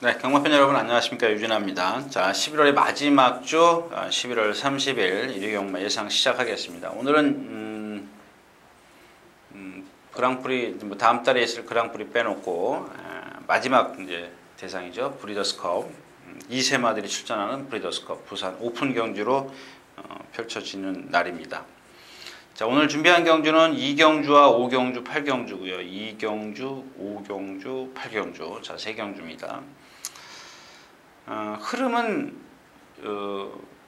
네, 경마팬 여러분 안녕하십니까, 유진아입니다. 자, 11월의 마지막 주 11월 30일 일요경마 예상 시작하겠습니다. 오늘은 그랑프리 뭐 다음 달에 있을 그랑프리 빼놓고 마지막 이제 대상이죠. 브리더스컵 2세마들이 출전하는 브리더스컵 부산 오픈 경주로 펼쳐지는 날입니다. 자, 오늘 준비한 경주는 2경주와 5경주, 8경주고요. 2경주, 5경주, 8경주. 자, 3경주입니다. 흐름은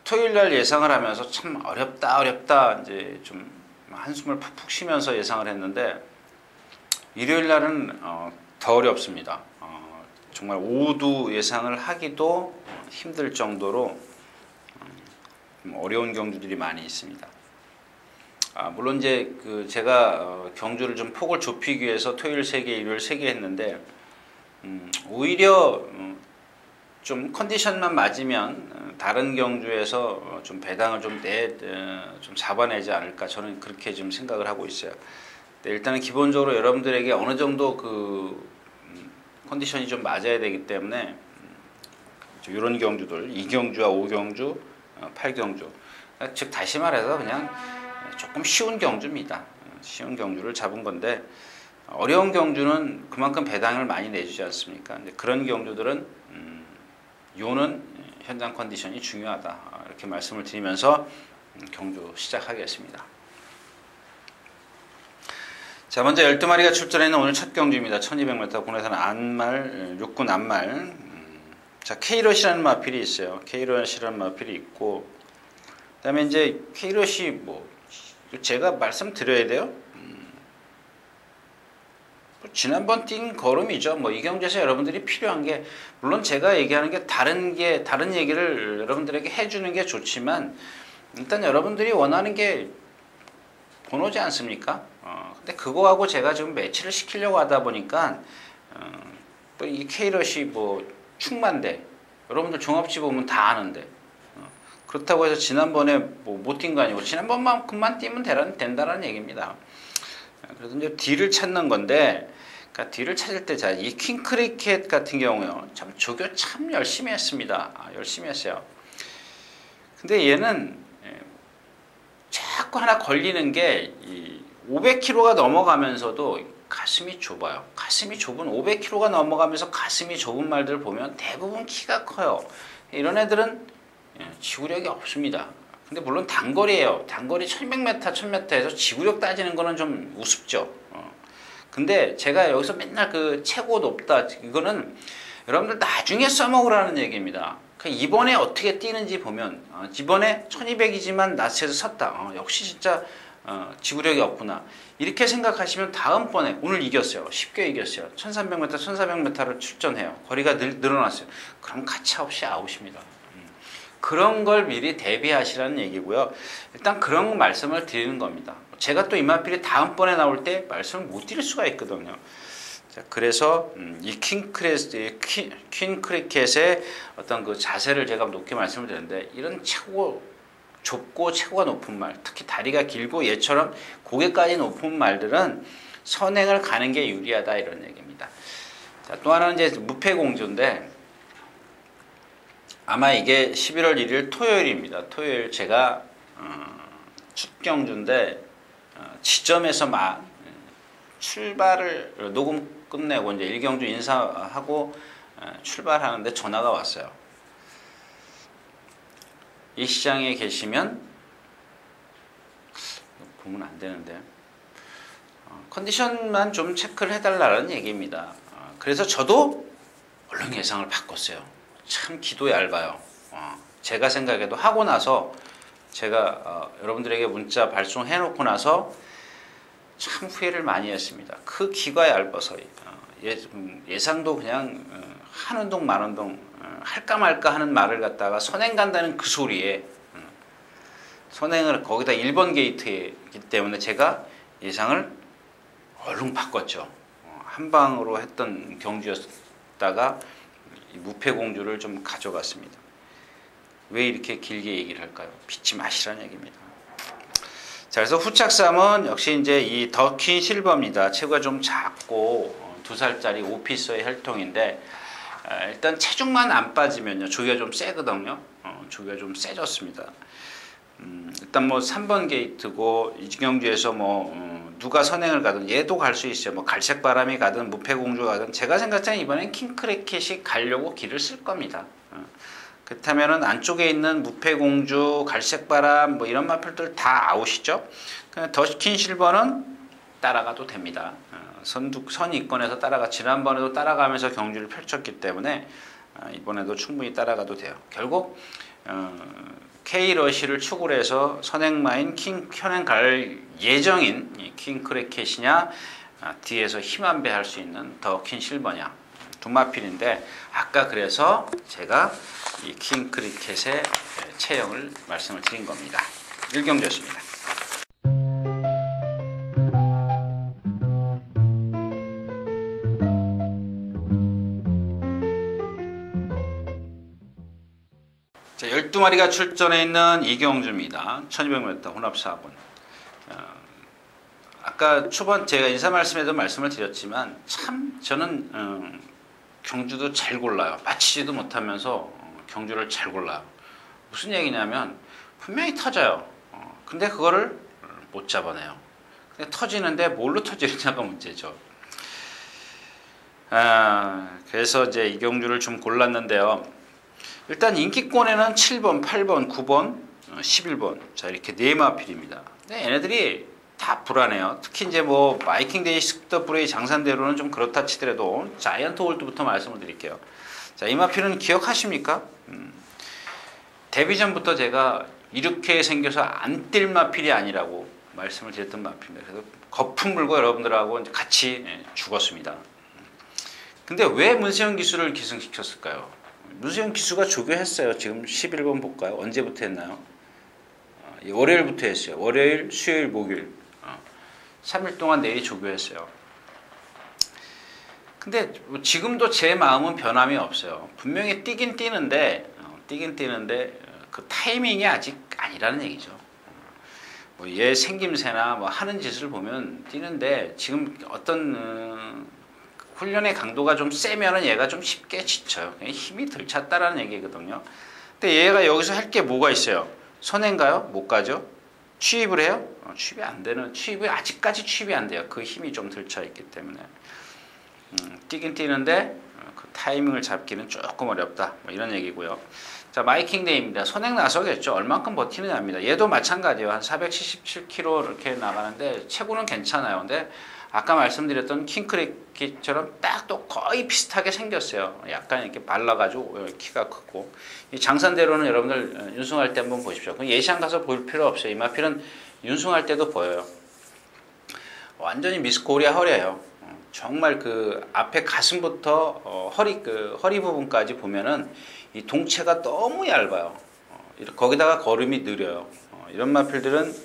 토요일날 예상을 하면서 참 어렵다 이제 좀 한숨을 푹푹 쉬면서 예상을 했는데 일요일날은 더 어렵습니다. 정말 5두 예상을 하기도 힘들 정도로 어려운 경주들이 많이 있습니다. 물론 이제 제가 경주를 좀 폭을 좁히기 위해서 토요일 3개, 일요일 3개 했는데 오히려 좀 컨디션만 맞으면 다른 경주에서 좀 배당을 좀 잡아내지 않을까, 저는 그렇게 좀 생각을 하고 있어요. 일단은 기본적으로 여러분들에게 어느 정도 컨디션이 좀 맞아야 되기 때문에 이런 경주들 2경주와 5경주, 8경주, 즉 다시 말해서 그냥 조금 쉬운 경주입니다. 쉬운 경주를 잡은 건데 어려운 경주는 그만큼 배당을 많이 내주지 않습니까? 근데 그런 경주들은 요는 현장 컨디션이 중요하다, 이렇게 말씀을 드리면서 경주 시작하겠습니다. 자, 먼저 12마리가 출전하는 오늘 첫 경주입니다. 1200m 국내에서는 안말, 육군 안말. 자, K롯이라는 마필이 있어요. K롯이라는 마필이 있고, 그 다음에 이제 K롯이 제가 말씀드려야 돼요. 지난번 뛴 걸음이죠. 이 경주에서 여러분들이 필요한 게, 물론 제가 얘기하는 게 다른 얘기를 여러분들에게 해주는 게 좋지만, 일단 여러분들이 원하는 게 번호지 않습니까? 근데 그거하고 제가 지금 매치를 시키려고 하다 보니까, 또 이 K롯이 충만대, 여러분들 종합지 보면 다 아는데, 그렇다고 해서 지난번에 못 뛴 거 아니고, 지난번만큼만 뛰면 된다는 얘기입니다. 그래서 이제 D를 찾는 건데, 그러니까 D를 찾을 때, 자, 이 퀸크리켓 같은 경우요, 참 조교 참 열심히 했습니다. 열심히 했어요. 근데 얘는 자꾸 하나 걸리는 게 500kg가 넘어가면서도 가슴이 좁아요. 가슴이 좁은 500kg가 넘어가면서 가슴이 좁은 말들을 보면 대부분 키가 커요. 이런 애들은 지구력이 없습니다. 근데 물론 단거리예요. 단거리 1100m, 1000m에서 지구력 따지는 거는 좀 우습죠. 근데 제가 여기서 맨날 최고 높다, 이거는 여러분들 나중에 써먹으라는 얘기입니다. 이번에 어떻게 뛰는지 보면, 이번에 1200이지만 나스에서 섰다. 역시 진짜 지구력이 없구나. 이렇게 생각하시면 다음번에, 오늘 이겼어요. 쉽게 이겼어요. 1300m, 1400m를 출전해요. 거리가 늘어났어요. 그럼 가차없이 아웃입니다. 그런 걸 미리 대비하시라는 얘기고요. 일단 그런 말씀을 드리는 겁니다. 제가 또 이마필이 다음번에 나올 때 말씀을 못 드릴 수가 있거든요. 자, 그래서 이 퀸크리켓의 어떤 자세를 제가 높게 말씀을 드렸는데, 이런 좁고 체구가 높은 말, 특히 다리가 길고 얘처럼 고개까지 높은 말들은 선행을 가는 게 유리하다, 이런 얘기입니다. 자, 또 하나는 이제 무패공주인데, 아마 이게 11월 1일 토요일입니다. 토요일 제가 첫 경주인데 지점에서 막 출발을 녹음 끝내고 이제 1경주 인사하고 출발하는데 전화가 왔어요. 이 시장에 계시면, 보면 안 되는데, 컨디션만 좀 체크를 해달라는 얘기입니다. 그래서 저도 얼른 예상을 바꿨어요. 참 기도 얇아요. 제가 생각해도 하고 나서, 제가 여러분들에게 문자 발송해 놓고 나서 참 후회를 많이 했습니다. 그 기가 얇아서 예상도 그냥 한 운동 만 운동 할까 말까 하는 말을 갖다가 선행 간다는 그 소리에 선행을, 거기다 1번 게이트이기 때문에 제가 예상을 얼른 바꿨죠. 한 방으로 했던 경주였다가 무패공주를 좀 가져갔습니다. 왜 이렇게 길게 얘기를 할까요? 믿지 마시라는 얘기입니다. 자, 그래서 후착3은 역시 이제 이 더퀸 실버입니다. 체구가 좀 작고 2살짜리 오피서의 혈통인데, 일단 체중만 안 빠지면요. 조기가 좀 세거든요. 조기가 좀 세졌습니다. 일단 뭐 3번 게이트고 이경주에서 뭐 누가 선행을 가든 얘도 갈 수 있어요. 뭐 갈색바람이 가든 무패공주가 가든 제가 생각하는 이번엔 킹크래켓이 가려고 길을 쓸 겁니다. 그렇다면은 안쪽에 있는 무패공주, 갈색바람 뭐 이런 마필들 다 아웃이죠. 더스킨 실버는 따라가도 됩니다. 선이권에서 따라가 지난번에도 따라가면서 경주를 펼쳤기 때문에 이번에도 충분히 따라가도 돼요. 결국 K러시를 축으로 해서 선행마인 현행 갈 예정인 킹크래켓이냐 뒤에서 힘안배 할 수 있는 더킨 실버냐 두 마필인데 아까 그래서 제가 이 킹크래켓의 체형을 말씀을 드린 겁니다. 일경주였습니다. 자, 12마리가 출전해 있는 이경주입니다. 1200m 혼합 4번. 아까 초반 제가 인사 말씀에도 말씀을 드렸지만 참 저는 경주도 잘 골라요. 맞히지도 못하면서 경주를 잘 골라요. 무슨 얘기냐면 분명히 터져요. 근데 그거를 못 잡아내요. 근데 터지는데 뭘로 터지느냐가 문제죠. 그래서 이제 이경주를 좀 골랐는데요. 일단 인기권에는 7번, 8번, 9번, 11번 자 이렇게 네 마필입니다. 근데 얘네들이 다 불안해요. 특히 이제 뭐 마이킹 데이 스크더 브레이 장산대로는 좀 그렇다 치더라도 자이언트 홀드부터 말씀을 드릴게요. 자, 이 마필은 기억하십니까? 데뷔 전부터 제가 이렇게 생겨서 안 뛸 마필이 아니라고 말씀을 드렸던 마필입니다. 그래서 거품 물고 여러분들하고 같이 죽었습니다. 근데 왜 문세영 기수를 기승시켰을까요? 문세영 기수가 조교했어요. 지금 11번 볼까요? 언제부터 했나요? 월요일부터 했어요. 월요일, 수요일, 목요일 3일 동안 내일 조교했어요. 근데 지금도 제 마음은 변함이 없어요. 분명히 뛰긴 뛰는데 그 타이밍이 아직 아니라는 얘기죠. 뭐 얘 생김새나 뭐 하는 짓을 보면 뛰는데 지금 어떤 훈련의 강도가 좀 세면은 얘가 좀 쉽게 지쳐요. 힘이 덜 찼다라는 얘기거든요. 근데 얘가 여기서 할 게 뭐가 있어요? 선행가요? 못 가죠? 취입을 해요? 취입이 안 되는, 아직까지 취입이 안 돼요. 그 힘이 좀 덜 차 있기 때문에. 뛰긴 뛰는데 그 타이밍을 잡기는 조금 어렵다. 뭐 이런 얘기고요. 자, 마이킹 데이입니다. 선행 나서겠죠. 얼만큼 버티느냐입니다. 얘도 마찬가지예요. 한 477km 이렇게 나가는데 체구는 괜찮아요. 근데 아까 말씀드렸던 킹크래켓처럼 딱 또 거의 비슷하게 생겼어요. 약간 이렇게 발라가지고 키가 크고 이 장산대로는 여러분들 윤승할 때 한번 보십시오. 예시장 가서 볼 필요 없어요. 이 마필은 윤승할 때도 보여요. 완전히 미스 코리아 허리예요. 정말 그 앞에 가슴부터 허리 부분까지 보면은 이 동체가 너무 얇아요. 거기다가 걸음이 느려요. 이런 마필들은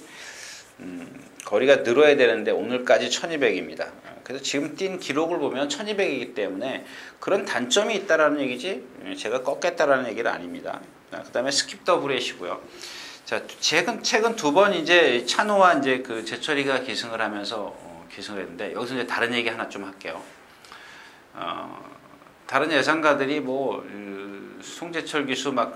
거리가 늘어야 되는데 오늘까지 1200입니다. 그래서 지금 뛴 기록을 보면 1200이기 때문에 그런 단점이 있다라는 얘기지 제가 꺾겠다라는 얘기는 아닙니다. 그 다음에 스킵 더블렛이고요. 자, 최근 두 번 이제 찬호와 이제 그 제철이가 기승을 하면서 기승을 했는데 여기서 이제 다른 얘기 하나 좀 할게요. 다른 예상가들이 뭐 송재철 기수 막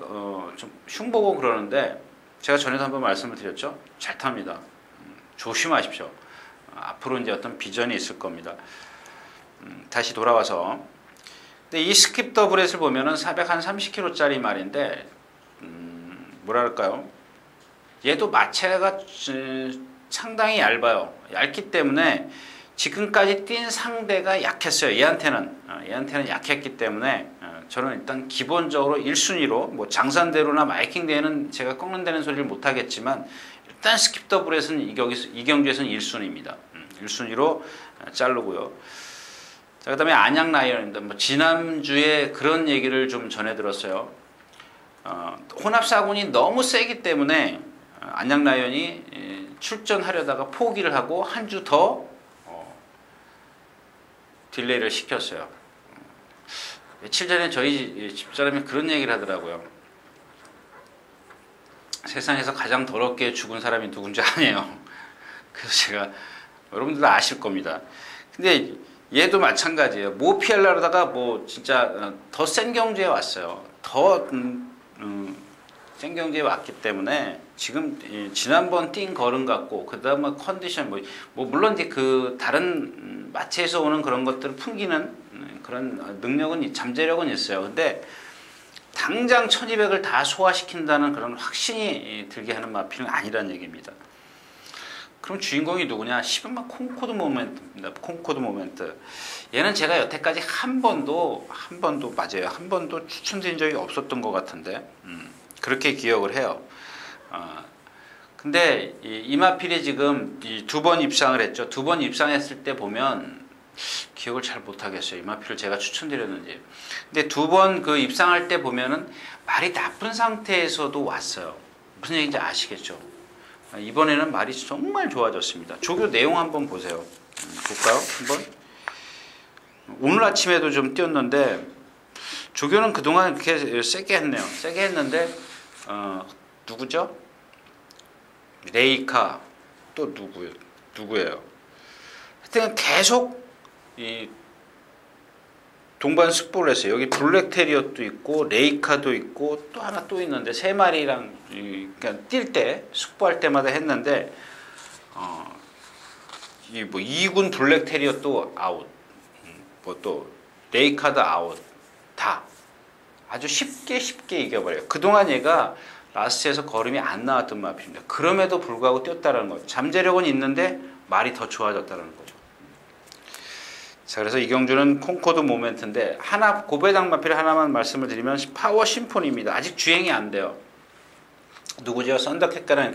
좀 흉보고 그러는데 제가 전에도 한번 말씀을 드렸죠. 잘 탑니다. 조심하십시오. 앞으로 이제 어떤 비전이 있을 겁니다. 다시 돌아와서 근데 이 스킵 더블렛을 보면은 430kg짜리 말인데 뭐랄까요? 얘도 마체가 상당히 얇아요. 얇기 때문에 지금까지 뛴 상대가 약했어요. 얘한테는 약했기 때문에 저는 일단 기본적으로 1순위로 뭐 장산대로나 마이킹대회는 제가 꺾는다는 소리를 못하겠지만 일단 스킵 더블렛은 이경주에서는 1순위입니다. 1순위로 자르고요. 자, 그 다음에 안양 라이언입니다. 뭐 지난주에 그런 얘기를 좀 전해 들었어요. 혼합사군이 너무 세기 때문에 안양 라이언이 출전하려다가 포기를 하고 한 주 더 딜레이를 시켰어요. 며칠 전에 저희 집사람이 그런 얘기를 하더라고요. 세상에서 가장 더럽게 죽은 사람이 누군지 아네요. 그래서 제가 여러분들도 아실 겁니다. 근데 얘도 마찬가지예요. 뭐 피하려다가 뭐 진짜 더 센 경주에 왔어요. 더 센 경주에 왔기 때문에 지금 지난번 뛴 걸음 같고 그 다음에 컨디션 뭐 물론 이제 그 다른 마체에서 오는 그런 것들을 풍기는 그런 능력은 잠재력은 있어요. 근데 당장 1200을 다 소화시킨다는 그런 확신이 들게 하는 마필은 아니라는 얘기입니다. 그럼 주인공이 누구냐? 10만 콩코드 모멘트입니다. 콩코드 모멘트. 얘는 제가 여태까지 한 번도 맞아요. 한 번도 추천드린 적이 없었던 것 같은데 그렇게 기억을 해요. 근데 이 마필이 지금 2번 입상을 했죠. 2번 입상했을 때 보면 기억을 잘 못하겠어요. 이 마필을 제가 추천드렸는지. 근데 2번 그 입상할 때 보면은 말이 나쁜 상태에서도 왔어요. 무슨 얘기인지 아시겠죠? 이번에는 말이 정말 좋아졌습니다. 조교 내용 한번 보세요. 볼까요? 한번. 오늘 아침에도 좀 뛰었는데 조교는 그동안 이렇게 세게 했네요. 세게 했는데 누구죠? 레이카 또 누구예요? 하여튼 계속 이 동반 숙보를 했어요. 여기 블랙테리어도 있고 레이카도 있고 또 하나 또 있는데 세 마리랑 그러니까 뛸 때 숙보할 때마다 했는데 이 뭐 2군 블랙테리어 또 아웃, 뭐 또 레이카도 아웃, 다 아주 쉽게 이겨버려요. 그동안 얘가 라스트에서 걸음이 안 나왔던 마필입니다. 그럼에도 불구하고 뛰었다는 거죠. 잠재력은 있는데 말이 더 좋아졌다는 거죠. 자, 그래서 이 경주는 콩코드 모멘트인데 하나 고배당 마필 하나만 말씀을 드리면 파워 심포니입니다. 아직 주행이 안 돼요. 누구죠? 썬더캣이랑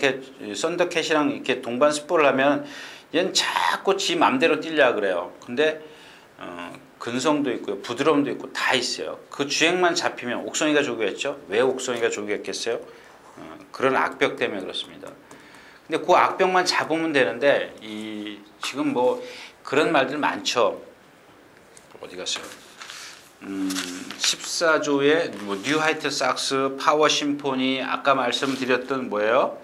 이렇게 동반 스포를 하면 얘는 자꾸 지 맘대로 뛰려 그래요. 근데 근성도 있고요, 부드러움도 있고 다 있어요. 그 주행만 잡히면 옥성이가 조교했죠. 왜 옥성이가 조교했겠어요? 그런 악벽 때문에 그렇습니다. 근데 그 악벽만 잡으면 되는데 지금 뭐 그런 말들 많죠. 어디 갔어요? 14조의 뭐 뉴 하이트 sak스, 파워 심포니, 아까 말씀드렸던 뭐예요?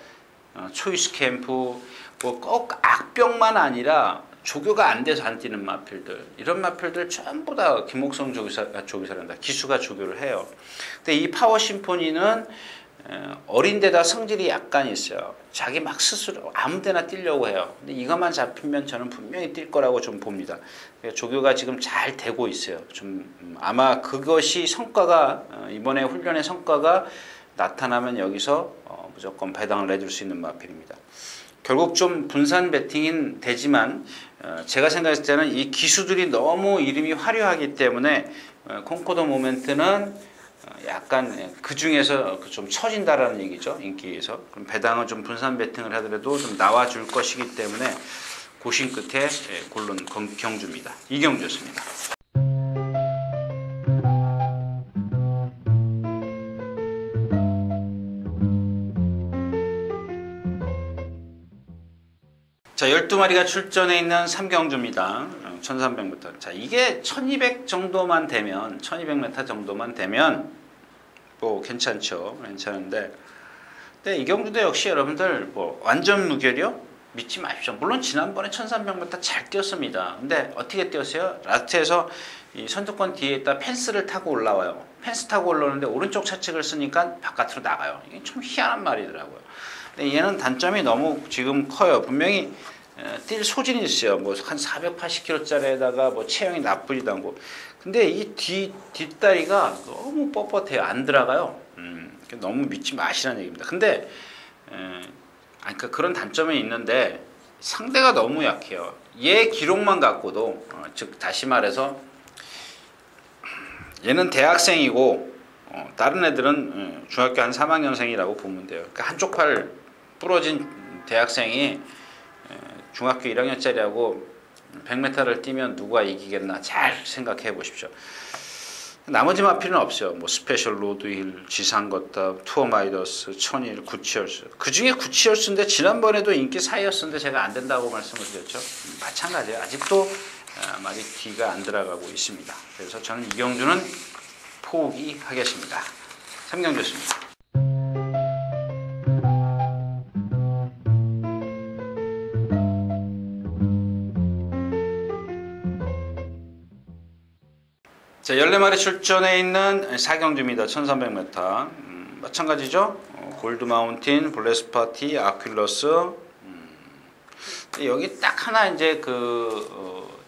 초이스 캠프, 뭐 꼭 악병만 아니라 조교가 안 돼서 안 뛰는 마필들, 이런 마필들 전부 다 김옥성 조교사란다. 기수가 조교를 해요. 근데 이 파워 심포니는 어린데다 성질이 약간 있어요. 자기 막 스스로 아무데나 뛰려고 해요. 근데 이것만 잡히면 저는 분명히 뛸 거라고 좀 봅니다. 조교가 지금 잘 되고 있어요. 좀 아마 그것이 성과가 이번에 훈련의 성과가 나타나면 여기서 무조건 배당을 내줄 수 있는 마필입니다. 결국 좀 분산 배팅인 되지만 제가 생각했을 때는 이 기수들이 너무 이름이 화려하기 때문에 콩코드 모멘트는 약간 그 중에서 좀 처진다라는 얘기죠. 인기에서. 그럼 배당은 좀 분산 배팅을 하더라도 좀 나와줄 것이기 때문에 고심 끝에 고른 경주입니다. 이 경주였습니다. 자, 12마리가 출전해 있는 3경주입니다. 1300m. 자, 이게 1200 정도만 되면, 1200m 정도만 되면, 뭐, 괜찮죠. 괜찮은데, 근데 이 경주도 역시 여러분들, 뭐, 완전 무결이요? 믿지 마십시오. 물론 지난번에 1300m 잘 뛰었습니다. 근데 어떻게 뛰었어요? 라스트에서 이 선두권 뒤에 있다 펜스를 타고 올라와요. 펜스 타고 올라오는데 오른쪽 차측을 쓰니까 바깥으로 나가요. 이게 좀 희한한 말이더라고요. 근데 얘는 단점이 너무 지금 커요. 분명히 뛸 소질이 있어요. 뭐 한 480kg짜리에다가 뭐 체형이 나쁘지도 않고. 근데 이 뒷다리가 너무 뻣뻣해요. 안 들어가요. 너무 믿지 마시라는 얘기입니다. 근데 그러니까 그런 단점이 있는데 상대가 너무 약해요. 얘 기록만 갖고도 즉 다시 말해서 얘는 대학생이고 다른 애들은 중학교 한 3학년생이라고 보면 돼요. 그러니까 한쪽 팔 부러진 대학생이 중학교 1학년짜리하고 100m를 뛰면 누가 이기겠나 잘 생각해 보십시오. 나머지 마필은 없어요. 뭐 스페셜 로드힐, 지상거탑, 투어마이더스, 천일, 구치얼스. 그 중에 구치얼스인데 지난번에도 인기 4위였었는데 제가 안 된다고 말씀을 드렸죠. 마찬가지예요. 아직도 말이 뒤가 안 들어가고 있습니다. 그래서 저는 이 경주는 포기하겠습니다. 3경주였습니다. 자, 14마리 출전해 있는 사경주입니다. 1300m. 마찬가지죠. 골드 마운틴, 블레스파티, 아큘러스. 여기 딱 하나 이제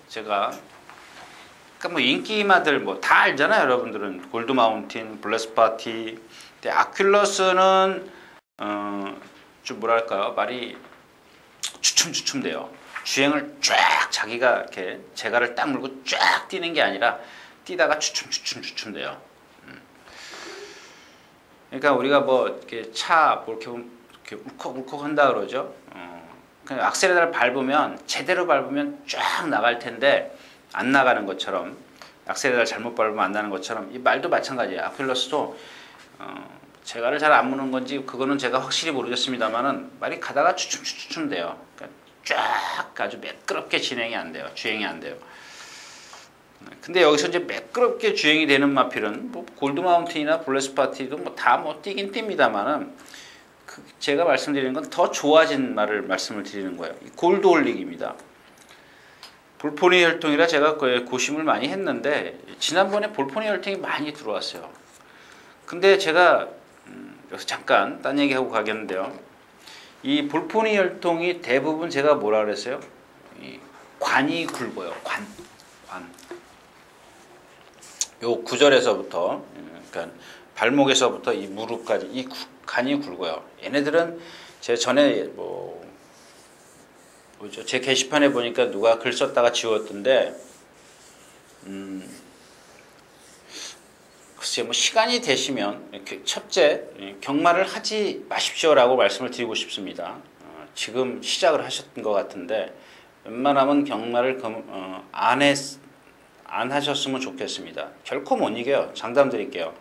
제가 그러니까 뭐 인기마들 뭐 다 알잖아요, 여러분들은. 골드 마운틴, 블레스파티. 근데 아큘러스는 좀 뭐랄까요, 말이 주춤주춤 돼요. 주행을 쫙 자기가 이렇게 제가를 딱 물고 쫙 뛰는 게 아니라 뛰다가 주춤 돼요. 그러니까 우리가 뭐 이렇게 차 뭐 이렇게 울컥울컥 한다 그러죠. 그냥 악셀레터를 밟으면 제대로 밟으면 쫙 나갈 텐데 안 나가는 것처럼, 악셀레터를 잘못 밟으면 안 나는 것처럼 이 말도 마찬가지예요. 아큘러스도 제가를 잘 안 무는 건지 그거는 제가 확실히 모르겠습니다만은 말이 가다가 주춤 돼요. 그러니까 쫙 아주 매끄럽게 진행이 안 돼요. 주행이 안 돼요. 근데 여기서 이제 매끄럽게 주행이 되는 마필은 뭐 골드 마운틴이나 블레스파티도 뭐 다 뭐 뛰긴 뜁니다만은 제가 말씀드리는 건 더 좋아진 말을 말씀을 드리는 거예요. 이 골드 홀릭입니다. 볼포니 혈통이라 제가 고심을 많이 했는데 지난번에 볼포니 혈통이 많이 들어왔어요. 근데 제가 여기서 잠깐 딴 얘기하고 가겠는데요. 이 볼포니 혈통이 대부분 제가 뭐라 그랬어요? 이 관이 굵어요. 관. 요 구절에서부터, 그러니까 발목에서부터 이 무릎까지 이 관이 굵어요. 얘네들은 제 전에 뭐죠? 제 게시판에 보니까 누가 글 썼다가 지웠던데, 글쎄 뭐 시간이 되시면 첫째 경마를 하지 마십시오라고 말씀을 드리고 싶습니다. 지금 시작을 하셨던 것 같은데 웬만하면 경마를 안 하셨으면 좋겠습니다. 결코 못 이겨요. 장담 드릴게요.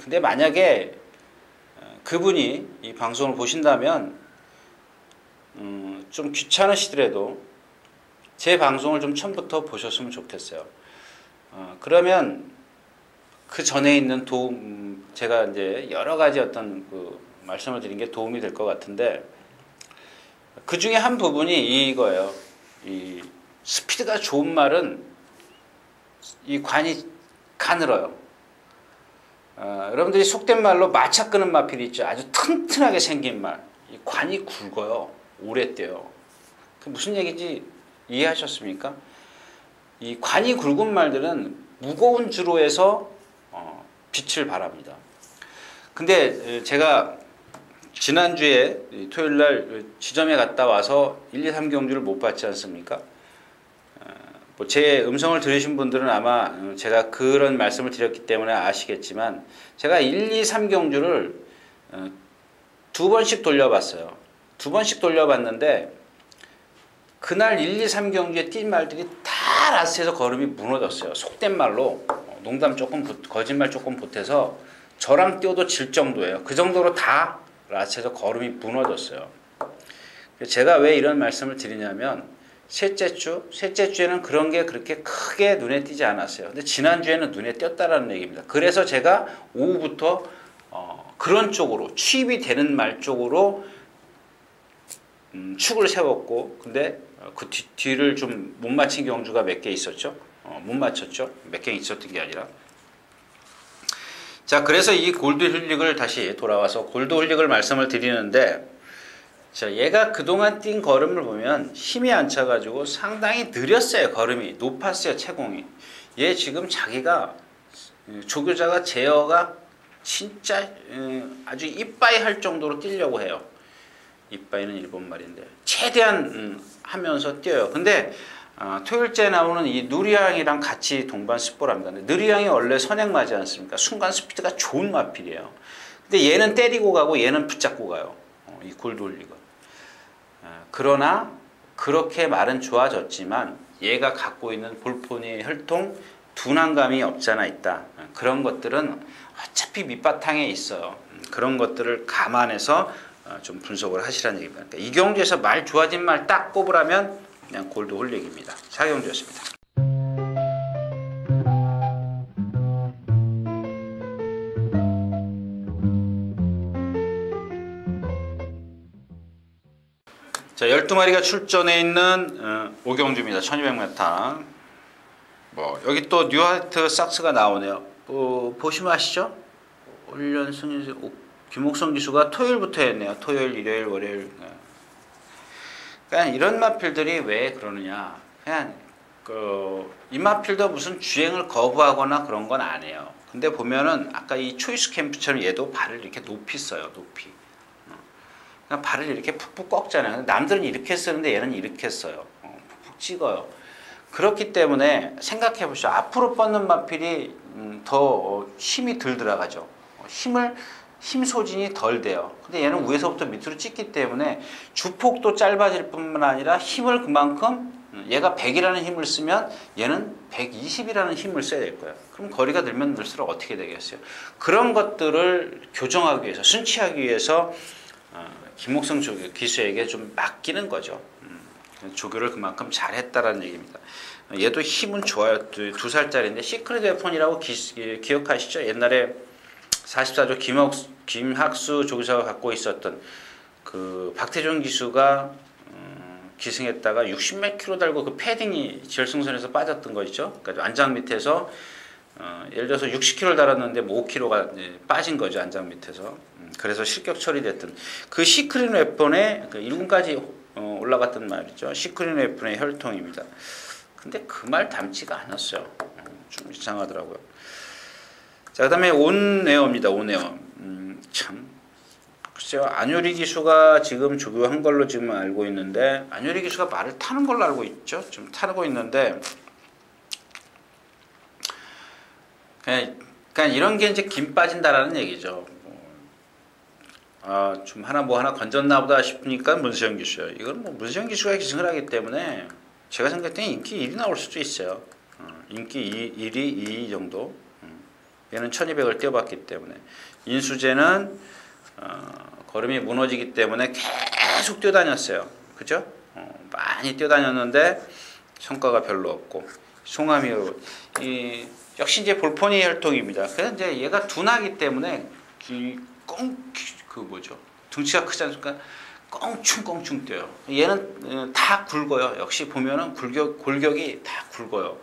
근데 만약에 그분이 이 방송을 보신다면 좀 귀찮으시더라도 제 방송을 좀 처음부터 보셨으면 좋겠어요. 그러면 그 전에 있는 도움, 제가 이제 여러 가지 어떤 말씀을 드린 게 도움이 될 것 같은데, 그 중에 한 부분이 이거예요. 이 스피드가 좋은 말은 이 관이 가늘어요. 여러분들이 속된 말로 마차 끄는 마필이 있죠. 아주 튼튼하게 생긴 말. 이 관이 굵어요. 오래 뛰어요. 그 무슨 얘기인지 이해하셨습니까? 이 관이 굵은 말들은 무거운 주로에서 빛을 발합니다. 근데 제가 지난주에 토요일날 지점에 갔다 와서 1, 2, 3경주를 못 봤지 않습니까? 제 음성을 들으신 분들은 아마 제가 그런 말씀을 드렸기 때문에 아시겠지만 제가 1, 2, 3경주를 두 번씩 돌려봤어요. 두 번씩 돌려봤는데 그날 1, 2, 3경주에 뛴 말들이 다 라스트에서 걸음이 무너졌어요. 속된 말로 농담 조금 거짓말 조금 보태서 저랑 뛰어도 질 정도예요. 그 정도로 다 라스트에서 걸음이 무너졌어요. 제가 왜 이런 말씀을 드리냐면 셋째 주에는 그런 게 그렇게 크게 눈에 띄지 않았어요. 근데 지난주에는 눈에 띄었다라는 얘기입니다. 그래서 제가 오후부터 그런 쪽으로 취입이 되는 말 쪽으로 축을 세웠고, 근데 그 뒤를 좀 못 맞힌 경주가 몇 개 있었죠. 못 맞췄죠. 몇 개 있었던 게 아니라. 자, 그래서 이 골드 홀릭을 다시 돌아와서 골드 홀릭을 말씀을 드리는데, 자, 얘가 그동안 뛴 걸음을 보면 힘이 안 차가지고 상당히 느렸어요. 걸음이 높았어요. 체공이. 얘 지금 자기가 조교자가 제어가 진짜 아주 이빠이 할 정도로 뛰려고 해요. 이빠이는 일본 말인데 최대한 하면서 뛰어요. 근데 토요일째 나오는 이 누리양이랑 같이 동반 습보랍니다. 누리양이 원래 선행마지 않습니까? 순간 스피드가 좋은 마필이에요. 근데 얘는 때리고 가고 얘는 붙잡고 가요. 이 골드 홀릭은. 그러나 그렇게 말은 좋아졌지만 얘가 갖고 있는 볼포니의 혈통, 둔함감이 없잖아 있다. 그런 것들은 어차피 밑바탕에 있어요. 그런 것들을 감안해서 좀 분석을 하시라는 얘기입니다. 그러니까 이 경주에서 말 좋아진 말 딱 꼽으라면 그냥 골드 홀릭입니다. 사경주였습니다. 자, 12마리가 출전해 있는 오경주입니다. 1200m. 뭐 여기 또 뉴화이트 삭스가 나오네요. 보시면 아시죠? 올 년 승리 김옥성 기수가 토요일부터 했네요. 토요일, 일요일, 월요일. 그냥 이런 마필들이 왜 그러느냐? 그냥 이 마필도 무슨 주행을 거부하거나 그런 건 아니에요. 근데 보면은 아까 이 초이스 캠프처럼 얘도 발을 이렇게 높이 써요. 높이. 그냥 발을 이렇게 푹푹 꺾잖아요. 남들은 이렇게 쓰는데 얘는 이렇게 써요. 푹푹 찍어요. 그렇기 때문에 생각해 보시죠. 앞으로 뻗는 마필이 더 힘이 덜 들어가죠. 힘 소진이 덜 돼요. 근데 얘는 위에서부터 밑으로 찍기 때문에 주폭도 짧아질 뿐만 아니라 힘을 그만큼 얘가 100이라는 힘을 쓰면 얘는 120이라는 힘을 써야 될 거예요. 그럼 거리가 늘면 늘수록 어떻게 되겠어요? 그런 것들을 교정하기 위해서, 순치하기 위해서 김옥성 기수에게 좀 맡기는 거죠. 조교를 그만큼 잘했다라는 얘기입니다. 얘도 힘은 좋아요. 2살짜리인데 시크릿 웨폰이라고 기억하시죠? 옛날에 44조 김학수 조교사가 갖고 있었던 그 박태종 기수가 기승했다가 60몇 킬로 달고 그 패딩이 결승선에서 빠졌던 거 있죠? 그러니까 안장 밑에서 예를 들어서 60kg를 달았는데 뭐 5kg가 빠진 거죠. 안장 밑에서. 그래서 실격 처리됐던 그 시크릿 웨폰의 그 1군까지 올라갔던 말이죠. 시크릿 웨폰의 혈통입니다. 근데 그 말 닮지가 않았어요. 좀 이상하더라고요. 자, 그 다음에 온에어입니다. 온에어. 참. 글쎄요. 안효리 기수가 지금 조교한 걸로 지금 알고 있는데, 안효리 기수가 말을 타는 걸로 알고 있죠. 좀 타고 있는데, 그냥 이런 게 이제 김 빠진다라는 얘기죠. 좀 하나 건졌나 보다 싶으니까 문수영 기수요. 이건 뭐 문수영 기수가 기승을 하기 때문에 제가 생각할 때는 인기 1이 나올 수도 있어요. 인기 1이 2 정도. 얘는 1200을 뛰어봤기 때문에. 인수재는 걸음이 무너지기 때문에 계속 뛰어다녔어요. 그죠? 많이 뛰어다녔는데 성과가 별로 없고. 송하미 역시 이제 볼포니 혈통입니다. 그래서 이제 얘가 둔하기 때문에 등치가 크지 않습니까? 껑충껑충 뛰어요. 얘는 다 굵어요. 역시 보면은 골격이 다 굵어요.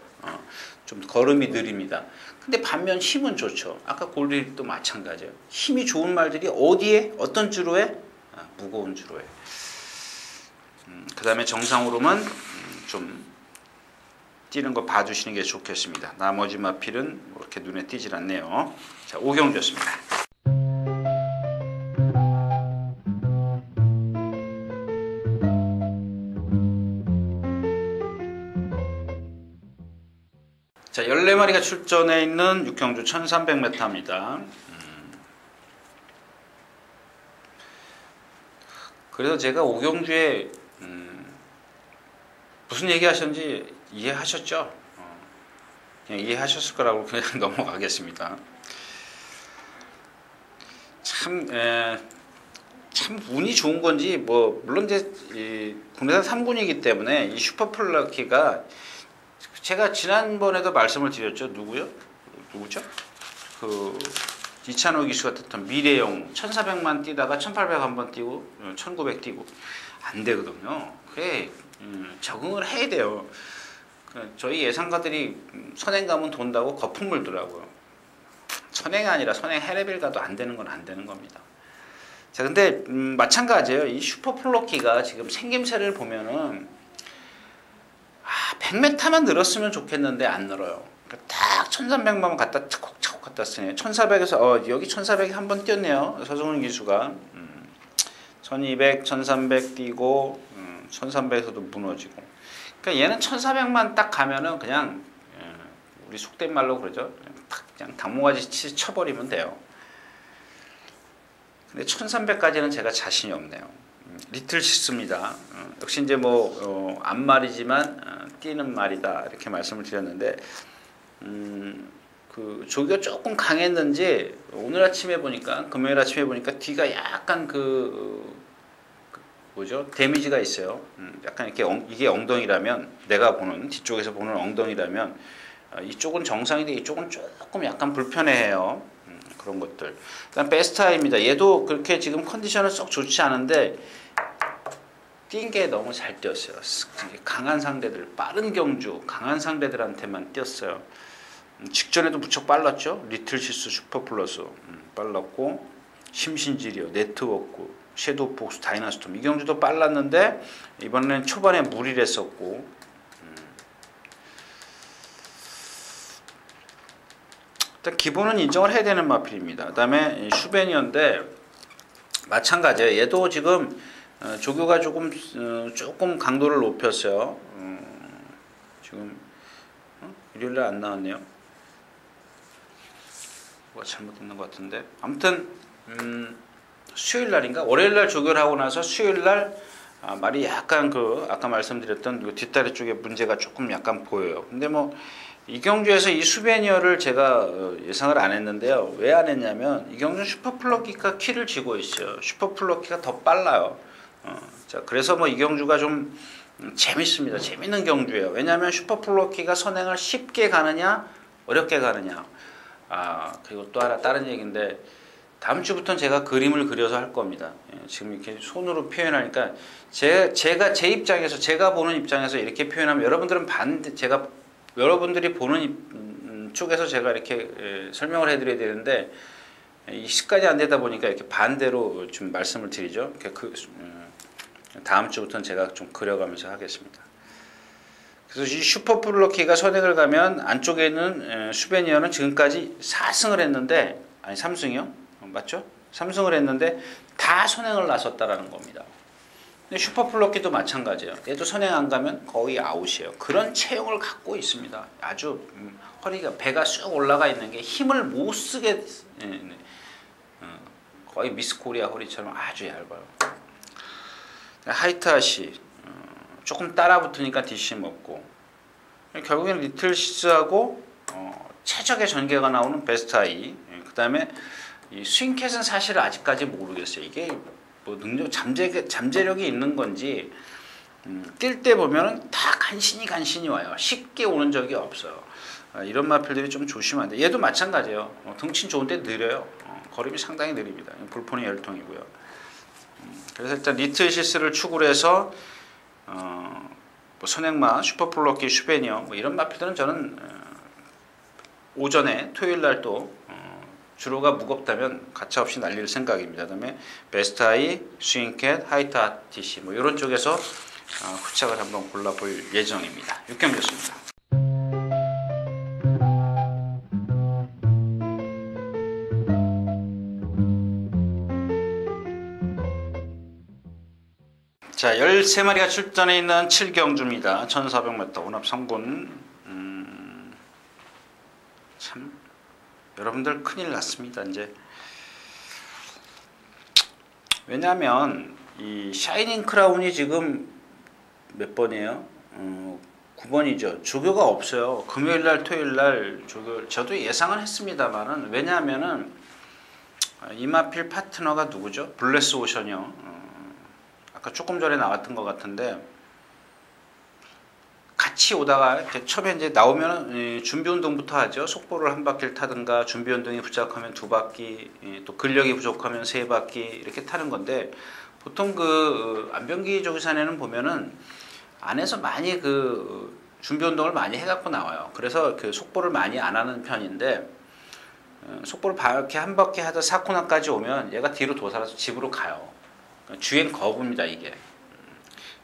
좀 걸음이 느립니다. 근데 반면 힘은 좋죠. 아까 골드립도 마찬가지예요. 힘이 좋은 말들이 어디에 어떤 주로에? 무거운 주로에. 그 다음에 정상으로만 좀 뛰는 거 봐주시는 게 좋겠습니다. 나머지 마필은 뭐 이렇게 눈에 띄질 않네요. 자, 오경주였습니다. 자, 14마리가 출전해 있는 육경주 1300m입니다. 그래서 제가 오경주에 무슨 얘기 하셨는지 이해하셨죠? 그냥 이해하셨을 거라고 그냥 넘어가겠습니다. 참 운이 좋은 건지, 뭐, 물론 이제, 국내산 3군이기 때문에 이 슈퍼플러키가 제가 지난번에도 말씀을 드렸죠. 누구죠? 이찬호 기수가 탔던 미래용 1400만 뛰다가 1800 한번 뛰고 1900 뛰고 안 되거든요. 그래 적응을 해야 돼요. 저희 예상가들이 선행 가면 돈다고 거품 물더라고요. 선행이 아니라 선행 해레벨 가도 안 되는 건 안 되는 겁니다. 자, 근데 마찬가지예요. 이 슈퍼플로키가 지금 생김새를 보면은 100m만 늘었으면 좋겠는데 안 늘어요. 그러니까 딱 1300만 갖다 차곡차곡 갖다 쓰네요. 1400에서 여기 1400에 한번 뛰었네요. 서승훈 기수가 1200, 1300 뛰고 1300에서도 무너지고. 그러니까 얘는 1400만 딱 가면은 그냥 우리 속된 말로 그러죠. 그냥 당모가지 쳐버리면 돼요. 근데 1300까지는 제가 자신이 없네요. 리틀 시스입니다. 역시 이제 뭐 앞말이지만 뛰는 말이다 이렇게 말씀을 드렸는데 그 조기가 조금 강했는지 오늘 아침에 보니까 금요일 아침에 보니까 뒤가 약간 뭐죠? 데미지가 있어요. 약간 이렇게 이게 엉덩이라면 내가 보는 뒤쪽에서 보는 엉덩이라면 이쪽은 정상인데 이쪽은 조금 약간 불편해해요. 그런 것들. 그다음 베스타입니다. 얘도 그렇게 지금 컨디션은 썩 좋지 않은데 뛴 게 너무 잘 뛰었어요. 강한 상대들, 빠른 경주, 강한 상대들한테만 뛰었어요. 직전에도 무척 빨랐죠. 리틀시스, 슈퍼플러스 빨랐고, 심신지리어, 네트워크, 섀도우 폭스, 다이나스톰 이 경주도 빨랐는데 이번에는 초반에 무리를 했었고, 일단 기본은 인정을 해야 되는 마필입니다. 그 다음에 슈베니어인데 마찬가지예요. 얘도 지금 조교가 조금 강도를 높였어요. 지금 일요일날 안 나왔네요. 뭐가 잘못됐는 것 같은데, 아무튼 수요일날인가 월요일날 조교를 하고 나서 수요일날 말이 약간 아까 말씀드렸던 뒷다리 쪽에 문제가 조금 약간 보여요. 근데 뭐 이 경주에서 이 수베니어를 제가 예상을 안 했는데요. 왜 안 했냐면 이 경주는 슈퍼플럭키가 키를 쥐고 있어요. 슈퍼플럭키가 더 빨라요. 자, 그래서 뭐 이 경주가 좀 재밌습니다. 재밌는 경주예요. 왜냐하면 슈퍼플럭키가 선행을 쉽게 가느냐 어렵게 가느냐. 그리고 또 하나 다른 얘기인데, 다음 주부터는 제가 그림을 그려서 할 겁니다. 지금 이렇게 손으로 표현하니까 제가 제 입장에서, 제가 보는 입장에서 이렇게 표현하면 여러분들은 여러분들이 보는 쪽에서 제가 이렇게 설명을 해드려야 되는데 이 시간이 안 되다 보니까 이렇게 반대로 좀 말씀을 드리죠. 다음 주부터는 제가 좀 그려가면서 하겠습니다. 그래서 이 슈퍼플럭키가 선행을 가면 안쪽에 있는 슈베니어는 지금까지 4승을 했는데, 아니 3승이요? 맞죠? 3승을 했는데 다 선행을 나섰다라는 겁니다. 근데 슈퍼플럭키도 마찬가지예요. 얘도 선행 안 가면 거의 아웃이에요. 그런 체형을 갖고 있습니다. 아주 허리가, 배가 쑥 올라가 있는 게 힘을 못 쓰게, 거의 미스 코리아 허리처럼 아주 얇아요. 하이트하시 조금 따라붙으니까 뒷심 없고, 결국에는 리틀시스하고 최적의 전개가 나오는 베스트아이, 그 다음에 이 스윙캣은 사실 아직까지 모르겠어요. 이게 뭐 잠재력이 있는 건지, 뛸 때 보면은 다 간신히 와요. 쉽게 오는 적이 없어요. 이런 마필들이 좀 조심해야 돼. 얘도 마찬가지예요. 등친 좋은데 느려요. 걸음이 상당히 느립니다. 볼폰이 열통이고요. 그래서 일단 리틀시스를 축으로 해서 뭐 선행마, 슈퍼플럭키, 슈베니어 뭐 이런 마필들은 저는 오전에 토요일날 또 주로가 무겁다면 가차없이 날릴 생각입니다. 그다음에 베스트아이, 스윙캣, 하이트아티시 뭐 이런 쪽에서 후착을 한번 골라볼 예정입니다. 육경주였습니다. 자, 13마리가 출전해 있는 7경주입니다. 1400m 혼합 3군. 참 여러분들 큰일 났습니다. 이제 왜냐하면 이 샤이닝 크라운이 지금 몇 번이에요? 9번이죠. 조교가 없어요. 금요일날 토요일날 조교, 저도 예상은 했습니다만은, 왜냐하면은 이마필 파트너가 누구죠? 블레스 오션이요. 아까 조금 전에 나왔던 것 같은데, 같이 오다가 처음에 이제 나오면 준비 운동부터 하죠. 속보를 한 바퀴를 타든가, 준비 운동이 부족하면 2바퀴, 또 근력이 부족하면 3바퀴 이렇게 타는 건데, 보통 안병기 조기산에는 보면은 안에서 많이 준비 운동을 많이 해갖고 나와요. 그래서 속보를 많이 안 하는 편인데, 속보를 이렇게 한 바퀴 하다 4코너까지 오면 얘가 뒤로 도살아서 집으로 가요. 주행 거부입니다, 이게.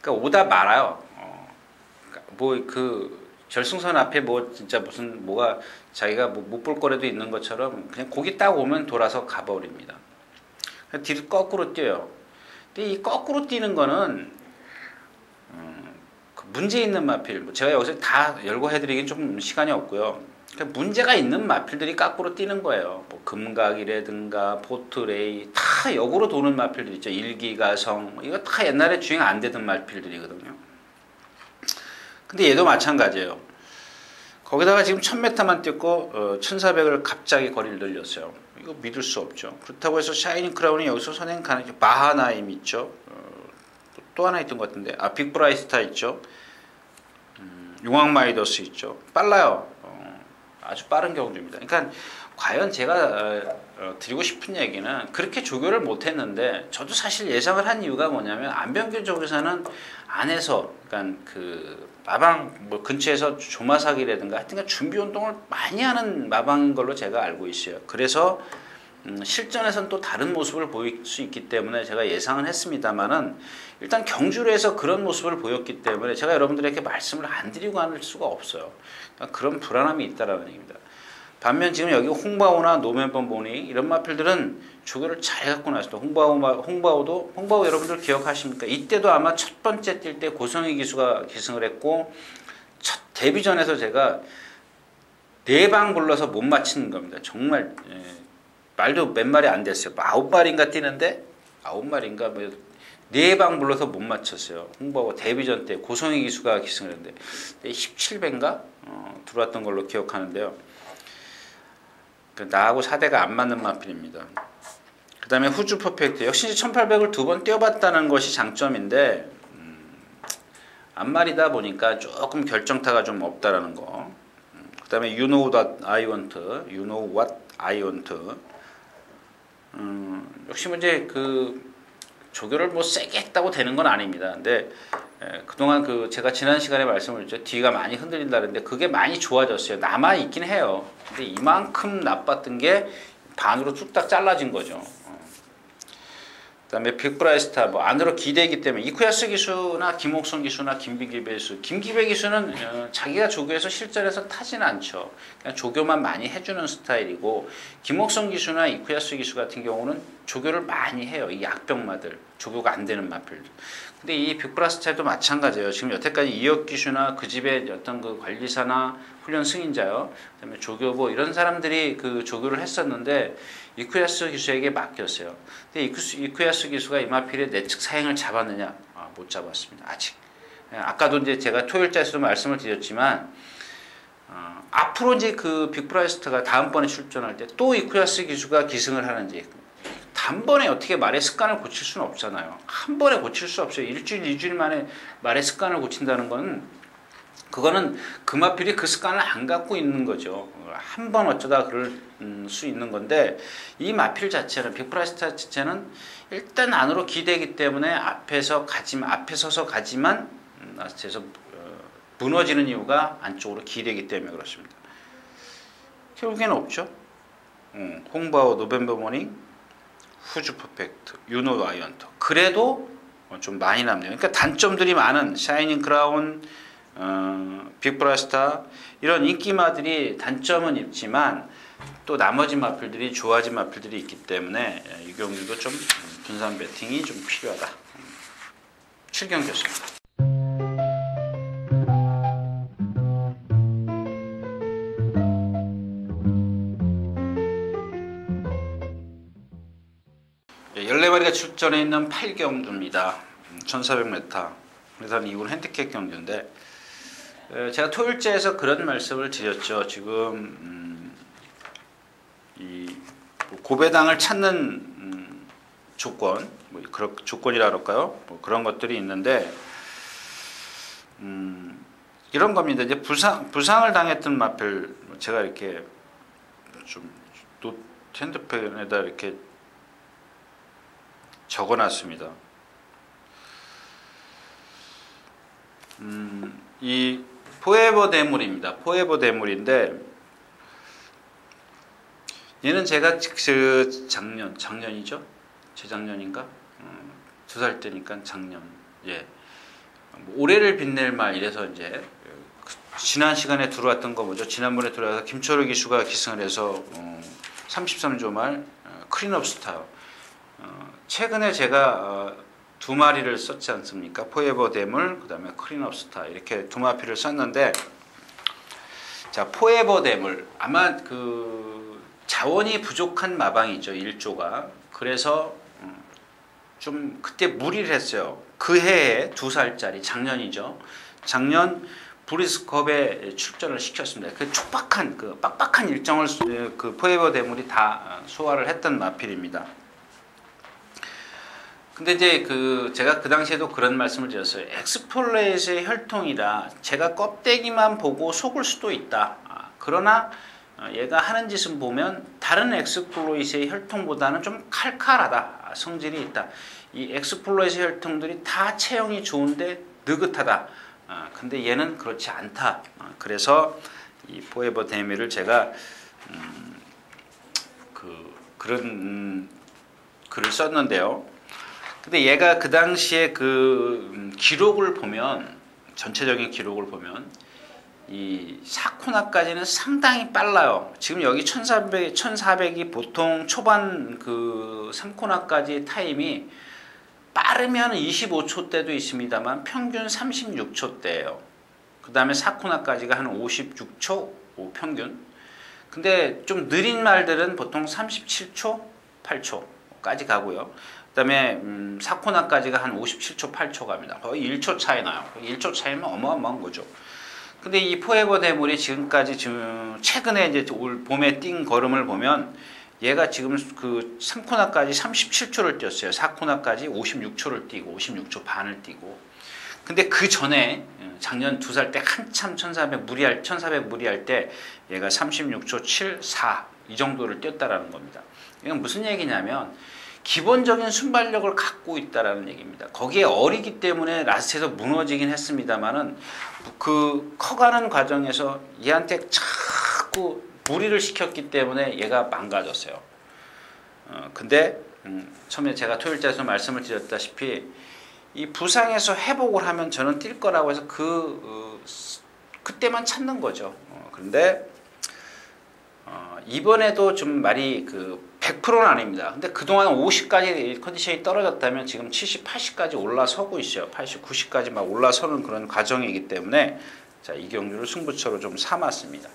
그러니까 오다 말아요. 결승선 앞에 진짜 뭐가 자기가 못 볼 거라도 있는 것처럼 그냥 거기 딱 오면 돌아서 가버립니다. 뒤로 거꾸로 뛰어요. 근데 이 거꾸로 뛰는 거는 문제 있는 마필, 제가 여기서 다 열고 해드리긴 좀 시간이 없고요. 그러니까 문제가 있는 마필들이 거꾸로 뛰는 거예요. 뭐 금각이라든가 포트레이 다 역으로 도는 마필들 있죠. 일기가성 이거 다 옛날에 주행 안 되던 마필들이거든요. 근데 얘도 마찬가지예요. 거기다가 지금 1000m만 뛰고 1400을 갑자기 거리를 늘렸어요. 이거 믿을 수 없죠. 그렇다고 해서 샤이닝 크라운이 여기서 선행 가능해요. 마하나임 있죠. 또 하나 있던 것 같은데, 빅브라이스타 있죠. 용왕마이더스 있죠. 빨라요. 아주 빠른 경주입니다. 그러니까 과연 제가 드리고 싶은 얘기는 그렇게 조교를 못했는데 저도 사실 예상을 한 이유가 뭐냐면 안병규 조교사는 안에서 그러니까 그 마방 뭐 근처에서 조마사기라든가 하여튼 준비 운동을 많이 하는 마방인 걸로 제가 알고 있어요. 그래서 실전에서는 또 다른 모습을 보일 수 있기 때문에 제가 예상은 했습니다만은 일단 경주에서 그런 모습을 보였기 때문에 제가 여러분들에게 말씀을 안 드리고 할 수가 없어요. 그러니까 그런 불안함이 있다라는 얘기입니다. 반면 지금 여기 홍바오나 노멘번보니 이런 마필들은 조교를 잘 갖고 나왔습니다. 홍바오 여러분들 기억하십니까? 이때도 아마 첫 번째 뛸 때 고성희 기수가 기승을 했고 첫 데뷔전에서 제가 4방 불러서 못 맞히는 겁니다. 정말 말도 몇 마리 안 됐어요. 9마리인가 뛰는데 9마리인가 뭐 4방 불러서 못 맞췄어요. 홍바오 데뷔전 때 고성희 기수가 기승을 했는데 17배인가 들어왔던 걸로 기억하는데요. 나하고 4대가 안 맞는 마필입니다. 그 다음에 후주 퍼펙트 역시 1800을 2번 뛰어봤다는 것이 장점인데 앞말이다 보니까 조금 결정타가 좀 없다라는 거. 그 다음에 You know what I want, You know what I want. 역시 뭐 이제 그 조교를 뭐 세게 했다고 되는 건 아닙니다. 근데 그동안 그 제가 지난 시간에 말씀을 드렸죠. 뒤가 많이 흔들린다는데 그게 많이 좋아졌어요. 남아 있긴 해요. 근데 이만큼 나빴던 게 반으로 뚝딱 잘라진 거죠. 그다음에 빅브라이스타 뭐 안으로 기대기 때문에 이쿠야스 기수나 김옥성 기수나 김기배 기수, 김기배 기수는 자기가 조교에서 실전에서 타지는 않죠. 그냥 조교만 많이 해주는 스타일이고 김옥성 기수나 이쿠야스 기수 같은 경우는 조교를 많이 해요. 이 약병마들 조교가 안 되는 마필들. 근데 이 빅브라이스타도 마찬가지예요. 지금 여태까지 이혁 기수나 그 집의 어떤 그 관리사나 훈련 승인자요, 그다음에 조교부 이런 사람들이 그 조교를 했었는데 이쿠야스 기수에게 맡겼어요. 근데 이쿠야스 기수가 이마필의 내측 사행을 잡았느냐? 못 잡았습니다. 아직. 아까도 이제 제가 토요일자에서도 말씀을 드렸지만 앞으로 이제 그 빅브라이스트가 다음번에 출전할 때 또 이쿠야스 기수가 기승을 하는지 단번에 어떻게 말의 습관을 고칠 수는 없잖아요. 한 번에 고칠 수 없어요. 일주일, 2주일 만에 말의 습관을 고친다는 건 그거는 그 마필이 그 습관을 안 갖고 있는 거죠. 한 번 어쩌다 그럴 수 있는 건데 이 마필 자체는 빅브라이스타 자체는 일단 안으로 기대기 때문에 앞에 서서 가지만 무너지는 이유가 안쪽으로 기대기 때문에 그렇습니다. 결국에는 없죠. 홍바오 노벤버 모닝 후주 퍼펙트 유노 아이언터 그래도 좀 많이 남네요. 그러니까 단점들이 많은 샤이닝 크라운 빅브라스타 이런 인기마들이 단점은 있지만 또 나머지 마필들이 좋아진 마필들이 있기 때문에 이 경기도 좀 분산 배팅이 좀 필요하다. 7경기였습니다. 예, 14마리가 출전해 있는 8경주입니다. 1400m. 그래서 이건 핸디캡 경주인데 제가 토요일째에서 그런 말씀을 드렸죠. 지금 이 고배당을 찾는 조건, 뭐 그런 조건이라 그럴까요? 뭐 그런 것들이 있는데 이런 겁니다. 이제 부상을 당했던 마필 제가 이렇게 좀 핸드펜에다 이렇게 적어놨습니다. 이 포에버 대물입니다. 포에버 대물인데 얘는 제가 그 작년이죠? 재작년인가? 2살 때니까 작년. 예. 올해를 빛낼 말 이래서 이제 지난 시간에 들어왔던 거 뭐죠? 지난번에 들어와서 김철우 기수가 기승을 해서 33조 말 크린업 스타. 최근에 제가 2마리를 썼지 않습니까? 포에버 대물, 그 다음에 크린업 스타 이렇게 2마필을 썼는데 자 포에버 대물 아마 그 자원이 부족한 마방이죠. 1조가. 그래서 좀 그때 무리를 했어요. 그 해에 2살짜리 작년이죠. 작년 브리스컵에 출전을 시켰습니다. 그 촉박한 그 빡빡한 일정을 그 포에버 대물이 다 소화를 했던 마필입니다. 근데 이제 그 제가 그 당시에도 그런 말씀을 드렸어요. 엑스플레이트의 혈통이라 제가 껍데기만 보고 속을 수도 있다. 그러나 얘가 하는 짓은 보면 다른 엑스플로이트의 혈통보다는 좀 칼칼하다. 성질이 있다. 이 엑스플로이트 혈통들이 다 체형이 좋은데 느긋하다. 근데 얘는 그렇지 않다. 그래서 이 포에버 데미를 제가 그런 글을 썼는데요. 근데 얘가 그 당시에 그 기록을 보면, 전체적인 기록을 보면 이 4코나까지는 상당히 빨라요. 지금 여기 1400이 보통 초반 그 3코나까지 타임이 빠르면 25초대도 있습니다만 평균 36초대예요. 그 다음에 4코나까지가 한 56초 평균. 근데 좀 느린 말들은 보통 37초, 8초까지 가고요. 그 다음에 4코나까지가 한 57초, 8초 갑니다. 거의 1초 차이 나요. 1초 차이면 어마어마한 거죠. 근데 이 포에버 대물이 지금까지 최근에 이제 올 봄에 뛴 걸음을 보면 얘가 지금 그 3코나까지 37초를 뛰었어요. 4코나까지 56초를 뛰고 56초 반을 뛰고. 근데 그 전에 작년 2살 때 한참 1400 무리할 때 얘가 36초 7, 4 이 정도를 뛰었다라는 겁니다. 이건 무슨 얘기냐면 기본적인 순발력을 갖고 있다라는 얘기입니다. 거기에 어리기 때문에 라스트에서 무너지긴 했습니다만은 그 커가는 과정에서 얘한테 자꾸 무리를 시켰기 때문에 얘가 망가졌어요. 근데 처음에 제가 토요일자에서 말씀을 드렸다시피 이 부상에서 회복을 하면 저는 뛸 거라고 해서 그때만 찾는 거죠. 그런데 이번에도 좀 말이 100%는 아닙니다. 근데 그동안 50까지 컨디션이 떨어졌다면 지금 70, 80까지 올라서고 있어요. 80, 90까지 막 올라서는 그런 과정이기 때문에 자, 이 경주를 승부처로 좀 삼았습니다.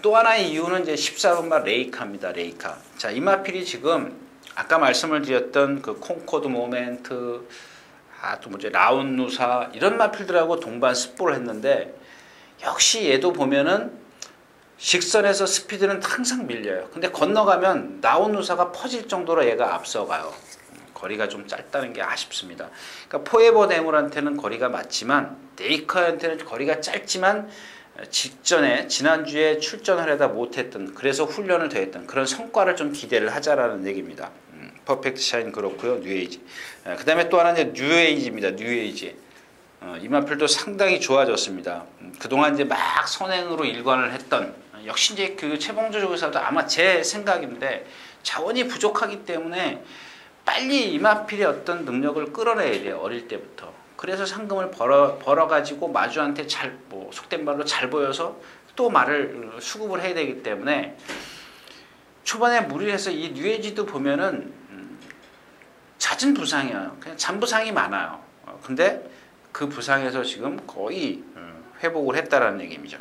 또 하나의 이유는 이제 14번마 레이카입니다. 레이카. 자, 이마필이 지금 아까 말씀을 드렸던 그 콩코드 모멘트, 또 뭐지 라운누사 이런 마필들하고 동반 습보를 했는데 역시 얘도 보면은 직선에서 스피드는 항상 밀려요. 근데 건너가면 라운누사가 퍼질 정도로 얘가 앞서가요. 거리가 좀 짧다는 게 아쉽습니다. 그러니까 포에버 데물한테는 거리가 맞지만 레이카한테는 거리가 짧지만 지난주에 출전하려다 못했던, 그래서 훈련을 더 했던 그런 성과를 좀 기대를 하자라는 얘기입니다. 퍼펙트 샤인 그렇고요. 뉴에이지. 그 다음에 또 하나는 뉴에이지입니다. 뉴에이지. 이마필도 상당히 좋아졌습니다. 그동안 이제 막 선행으로 일관을 했던, 역시 이제 그 최봉주 조교사도 아마 제 생각인데 자원이 부족하기 때문에 빨리 이마필의 어떤 능력을 끌어내야 돼요. 어릴 때부터. 그래서 상금을 벌어가지고 마주한테 속된 말로 잘 보여서 또 말을 수급을 해야 되기 때문에 초반에 무리를 해서 이 뉴에이지도 보면은 잦은 부상이에요. 그냥 잔부상이 많아요. 근데 그 부상에서 지금 거의 회복을 했다라는 얘기입니다.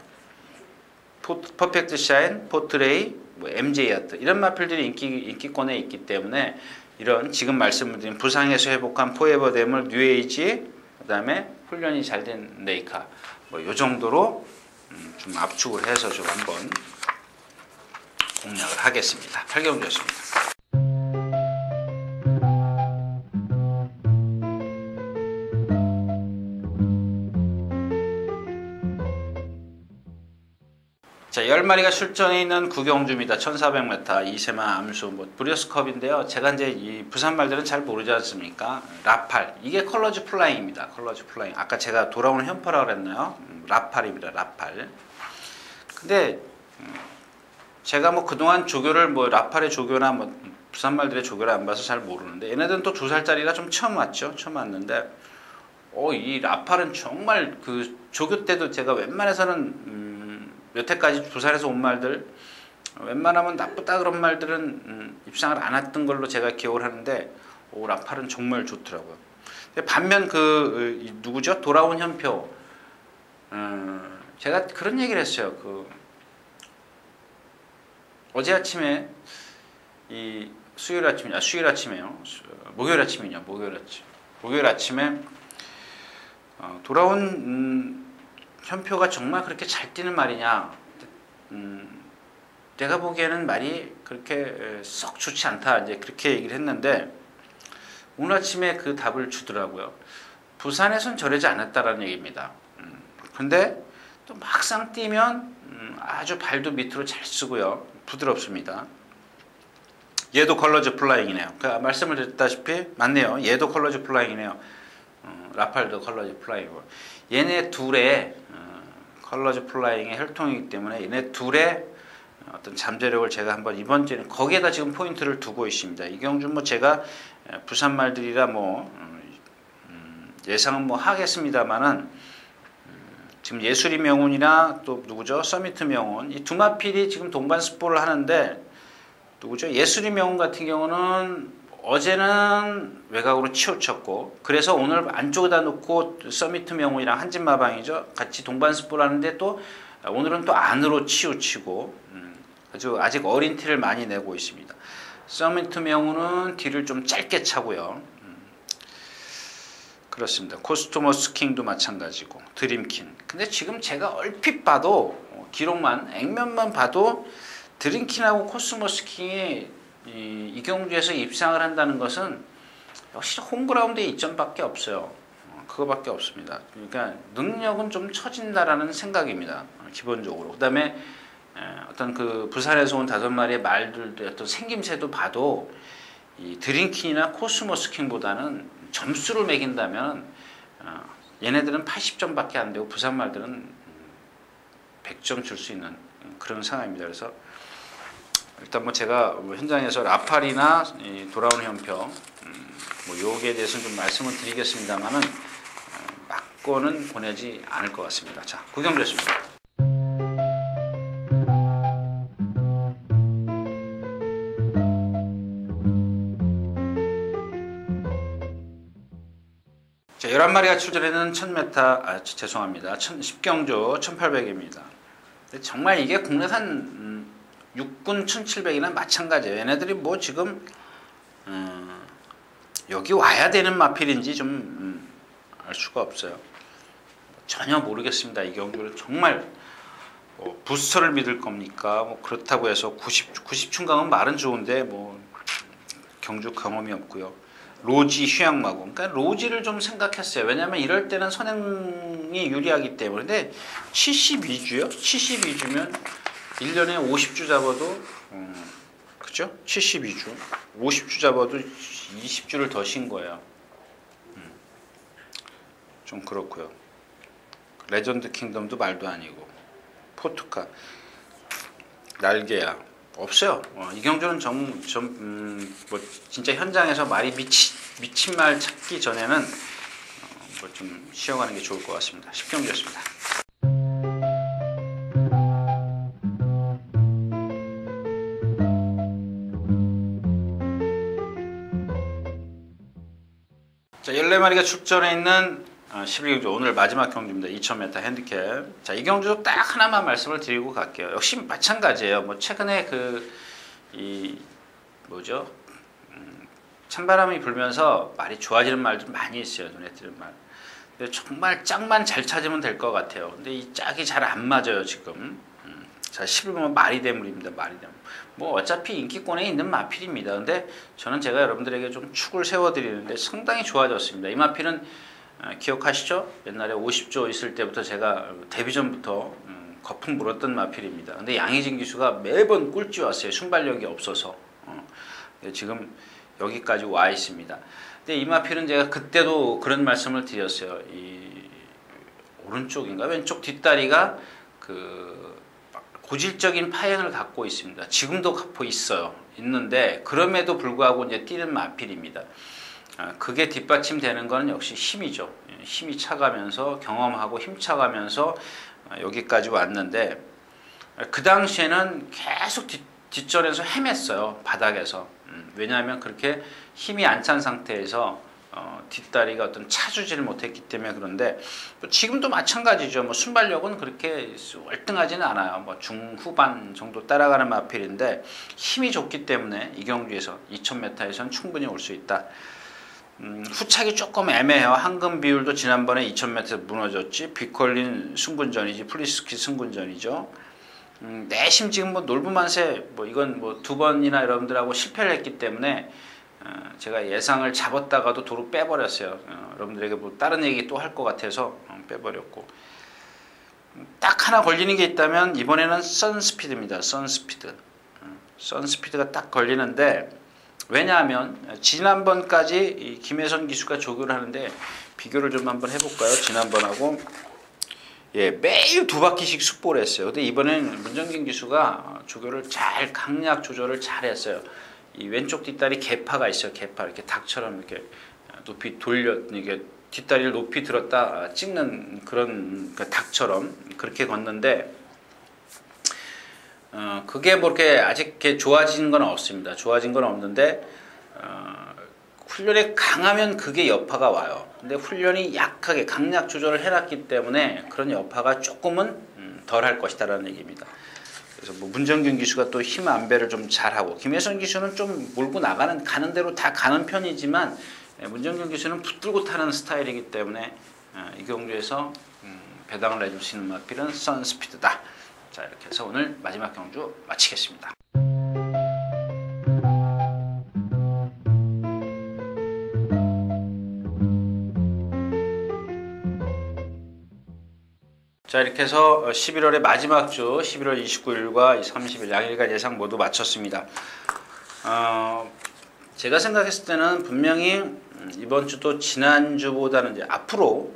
퍼펙트 샤인, 포트레이, MJ 야트 이런 마필들이 인기권에 있기 때문에 이런 지금 말씀드린 부상에서 회복한 포에버 데물, 뉴에이지, 그 다음에 훈련이 잘 된 레이카 요 정도로 좀 압축을 해서 좀 한번 공략을 하겠습니다. 8경주였습니다. 자, 10마리가 출전해 있는 구경주입니다. 1400m, 이세마, 암수, 브리어스컵인데요. 제가 이제 이 부산 말들은 잘 모르지 않습니까? 라팔. 이게 컬러즈 플라잉입니다. 컬러즈 플라잉. 아까 제가 돌아오는 현파라고 그랬나요? 라팔입니다. 라팔. 근데 제가 그동안 조교를 라팔의 조교나 부산 말들의 조교를 안 봐서 잘 모르는데 얘네들은 또 2살짜리라 좀 처음 왔죠. 처음 왔는데 이 라팔은 정말 그 조교 때도 제가 웬만해서는 여태까지 부산에서 온 말들 웬만하면 나쁘다 그런 말들은 입상을 안 했던 걸로 제가 기억을 하는데 라팔은 정말 좋더라고요. 반면 누구죠? 돌아온 현표. 제가 그런 얘기를 했어요. 어제 아침에 목요일 아침에 돌아온 현표가 정말 그렇게 잘 뛰는 말이냐? 내가 보기에는 말이 그렇게 썩 좋지 않다. 이제 그렇게 얘기를 했는데 오늘 아침에 그 답을 주더라고요. 부산에선 저러지 않았다라는 얘기입니다. 근데 또 막상 뛰면 아주 발도 밑으로 잘 쓰고요. 부드럽습니다. 얘도 컬러즈 플라잉이네요. 말씀을 드렸다시피 맞네요. 얘도 컬러즈 플라잉이네요. 라팔도 컬러즈 플라잉이고 얘네 둘의 컬러즈 플라잉의 혈통이기 때문에 얘네 둘의 어떤 잠재력을 제가 한번 이번 주에는 거기에다 지금 포인트를 두고 있습니다. 이경주 뭐 제가 부산 말들이라 뭐 예상은 뭐 하겠습니다만은 지금 예술이 명운이나 또 누구죠? 서미트 명운 이 두 마필이 지금 동반 스포를 하는데 누구죠? 예술이 명운 같은 경우는 어제는 외곽으로 치우쳤고 그래서 오늘 안쪽에다 놓고 서미트 명운이랑 한진마방이죠. 같이 동반 스포를 하는데 또 오늘은 또 안으로 치우치고 아직 어린 티를 많이 내고 있습니다. 서미트 명운은 뒤를 좀 짧게 차고요. 그렇습니다. 코스모스 킹도 마찬가지고 드림킨. 근데 지금 제가 얼핏 봐도 기록만 액면만 봐도 드림킨하고 코스모스 킹이 이경주에서 입상을 한다는 것은 역시 홈그라운드의 이점밖에 없어요. 그거밖에 없습니다. 그러니까 능력은 좀 처진다라는 생각입니다. 기본적으로. 그다음에 어떤 그 부산에서 온 5마리의 말들의 어떤 생김새도 봐도 이 드림킨이나 코스모스 킹보다는 점수를 매긴다면 얘네들은 80점밖에 안 되고 부산 말들은 100점 줄 수 있는 그런 상황입니다. 그래서 일단 뭐 제가 현장에서 라팔이나 돌아오는 현평 뭐 요기에 대해서는 좀 말씀을 드리겠습니다만은 맞고는 보내지 않을 것 같습니다. 자, 구경됐습니다. 자, 11마리가 출전했는 1000m, 죄송합니다. 10경주 1800입니다. 정말 이게 국내산 육군 1700이나 마찬가지예요. 얘네들이 뭐 지금 여기 와야 되는 마필인지 좀 알 수가 없어요. 전혀 모르겠습니다. 이 경주를 정말 부스터를 믿을 겁니까? 뭐 그렇다고 해서 90 충강은 말은 좋은데 뭐 경주 경험이 없고요. 로지 휴양마고. 그러니까 로지를 좀 생각했어요. 왜냐하면 이럴 때는 선행이 유리하기 때문에. 근데 72주요? 72주면 1년에 50주 잡아도 그죠? 72주 50주 잡아도 20주를 더 신 거예요. 좀 그렇고요. 레전드 킹덤도 말도 아니고 포트카 날개야 없어요. 이경주는 뭐 진짜 현장에서 말이 미친 말 찾기 전에는 뭐 좀 쉬어가는 게 좋을 것 같습니다. 10경주였습니다. 자, 14마리가 출전해 있는 11경주 오늘 마지막 경주입니다. 2000m 핸디캡. 자, 이 경주도 딱 하나만 말씀을 드리고 갈게요. 역시 마찬가지예요. 뭐 최근에 뭐죠? 찬바람이 불면서 말이 좋아지는 말들 많이 있어요. 눈에 띄는 말. 근데 정말 짝만 잘 찾으면 될 것 같아요. 근데 이 짝이 잘 안 맞아요, 지금. 자, 11번 말이 대물입니다. 말이 대물. 뭐 어차피 인기권에 있는 마필입니다. 근데 저는 제가 여러분들에게 좀 축을 세워드리는데 상당히 좋아졌습니다. 이 마필은 기억하시죠? 옛날에 50조 있을 때부터 제가 데뷔전부터 거품 불었던 마필입니다. 근데 양희진 기수가 매번 꿀찌 왔어요. 순발력이 없어서. 지금 여기까지 와 있습니다. 근데 이 마필은 제가 그때도 그런 말씀을 드렸어요. 이 오른쪽인가 왼쪽 뒷다리가 고질적인 파행을 갖고 있습니다. 지금도 갖고 있는데 그럼에도 불구하고 이제 뛰는 마필입니다. 그게 뒷받침되는 것은 역시 힘이죠. 힘이 차가면서 경험하고 힘 차가면서 여기까지 왔는데 그 당시에는 계속 뒷전에서 헤맸어요. 바닥에서. 왜냐하면 그렇게 힘이 안 찬 상태에서 뒷다리가 어떤 차주지를 못했기 때문에. 그런데 지금도 마찬가지죠. 뭐 순발력은 그렇게 월등하지는 않아요. 뭐 중후반 정도 따라가는 마필인데 힘이 좋기 때문에 이 경주에서 2000m에서는 충분히 올 수 있다. 후착이 조금 애매해요. 황금 비율도 지난번에 2000m에서 무너졌지. 비컬린 승군전이지. 플리스키 승군전이죠. 내심 지금 뭐 놀부만세 뭐 이건 뭐 2번이나 여러분들하고 실패를 했기 때문에 제가 예상을 잡았다가도 도로 빼버렸어요. 여러분들에게 뭐 다른 얘기 또 할 것 같아서 빼버렸고. 딱 하나 걸리는 게 있다면 이번에는 선스피드입니다. 선스피드가 딱 걸리는데, 왜냐하면 지난번까지 이 김혜선 기수가 조교를 하는데 비교를 좀 한번 해볼까요? 지난번하고 매일 2바퀴씩 숙보를 했어요. 근데 이번엔 문정균 기수가 조교를 강약 조절을 잘 했어요. 이 왼쪽 뒷다리 개파가 있어요. 개파 이렇게 닭처럼 이렇게 높이 돌려, 이게 뒷다리를 높이 들었다 찍는 그런 닭처럼 그렇게 걷는데, 그게 뭐 이렇게 아직 이렇게 좋아진 건 없습니다. 좋아진 건 없는데, 훈련에 강하면 그게 여파가 와요. 근데 훈련이 약하게 강약 조절을 해놨기 때문에 그런 여파가 조금은 덜 할 것이다라는 얘기입니다. 그래서 뭐 문정균 기수가 또 힘 안배를 좀 잘하고, 김혜선 기수는 좀 몰고 가는 대로 다 가는 편이지만, 문정균 기수는 붙들고 타는 스타일이기 때문에 이 경주에서 배당을 내줄 수 있는 마필은 선스피드다. 자, 이렇게 해서 오늘 마지막 경주 마치겠습니다. 자, 이렇게 해서 11월의 마지막 주 11월 29일과 30일 양일간 예상 모두 마쳤습니다. 제가 생각했을 때는 분명히 이번 주도 지난주보다는 이제 앞으로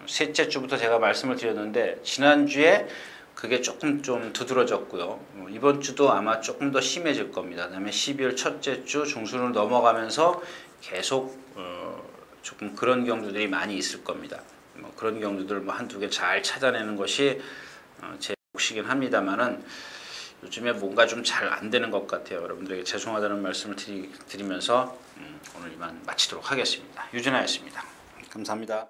셋째 주부터 제가 말씀을 드렸는데, 지난주에 그게 조금 좀 두드러졌고요. 이번 주도 아마 조금 더 심해질 겁니다. 그다음에 12월 첫째 주 중순으로 넘어가면서 계속 조금 그런 경주들이 많이 있을 겁니다. 그런 경주들 한두 개 잘 찾아내는 것이 제 몫이긴 합니다만은, 요즘에 뭔가 좀 잘 안 되는 것 같아요. 여러분들에게 죄송하다는 말씀을 드리면서 오늘 이만 마치도록 하겠습니다. 유진아였습니다. 감사합니다.